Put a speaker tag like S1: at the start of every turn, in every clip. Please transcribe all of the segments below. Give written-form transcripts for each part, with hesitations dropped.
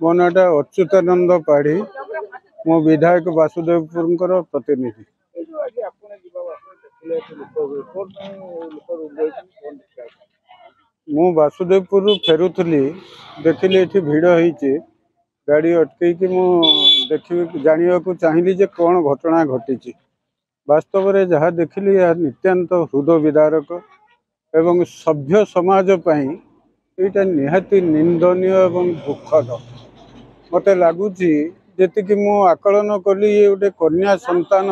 S1: मो नाटा अच्युतानंद पाढ़ी मो विधायक वासुदेवपुर प्रतिनिधि। मु वासुदेवपुर फेरुली देखिली ये भिड़ होती गाड़ी अटकई मु देखी जाना चाहिए जे कौन घटना घटी। वास्तव में जहाँ देखिली यह नित्याন্ত हृदय विदारक एवं सभ्य समाज यहाँ निहाती निंदनीय एवं दुखद मत लगुच जी मु आकलन कली ये गोटे कन्या संतान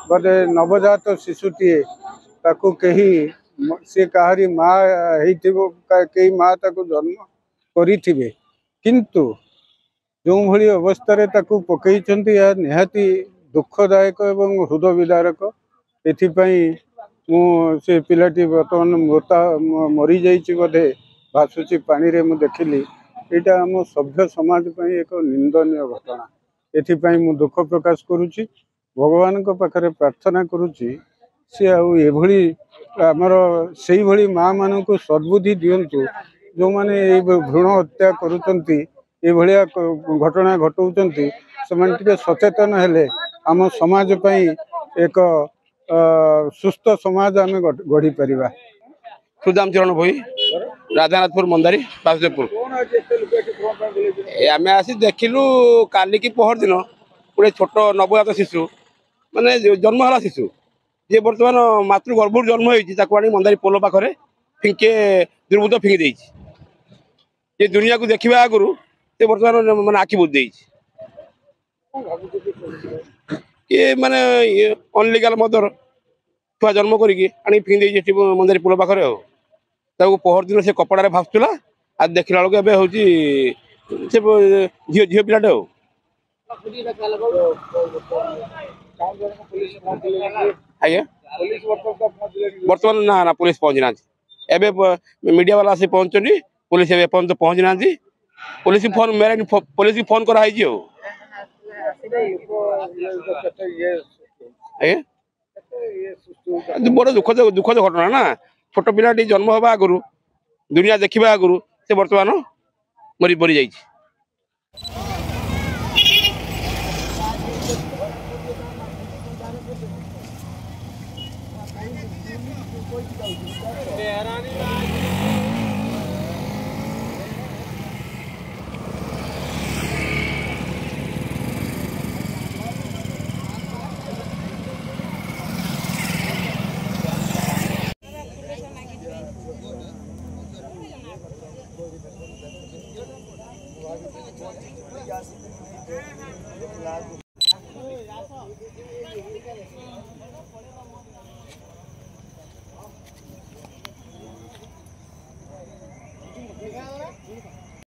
S1: गोटे नवजात शिशुटीए ताकू कही सी कहारी माँ कई माँ ताकू जन्म करिथिबे किंतु जो भली अवस्था ताकू पकईचंती या निहाती दुखदायक एवं हृदय विदारक एथिपाई मु से पिलाटी बर्तमान मरी जाइए बोधे भासुची पानी रे मु देखिली यहाँ आम सभ्य समाज पाई एक निंदनीय घटना एथिपाई मु दुख प्रकाश करुच्ची भगवान को पाखरे प्रार्थना करुच्ची सी आभली आमर से भली माँ मान को सद्बुद्धि दिंतु जो मैंने भ्रूण हत्या करुँच ये घटना घटाऊँच से सचेतन हेले आम समाज पई एक सुस्थ समाज आम गढ़ी पारिबा।
S2: सुदाम चरण भोई राधानाथपुर मंदारी वासुदेवपुर आम आसी देखिलु काली की पहर दिन गोटे छोट नवजात शिशु माने जन्महला शिशु जे बर्तमान मातृगर्भ जन्म होती मंदारी पोल पाखे फिंके दुर्बुत फिंगी देछि ये दुनिया को देखा आगु से बर्तमान मैंने आखि बुझ दे ये माने अनलिगाल मदर छुआ जन्म करी फिंगी मंदारी पोल पाखे पहर दिन से कपड़ा भासुला आज देखला बेलू हूँ झील पिलाटे आज्ञा बर्तमान ना पुलिस पहुंची ना एवं मीडिया वाला आसी पहुंचनी पुलिस एपर्यंत पहुंची ना पुलिस फोन मेरे पुलिस फोन कराई बड़ दुखद घटना ना छोट पिला जन्म हवा आगु दुनिया देखा आगु से बर्तमान मरी मरी जाइए।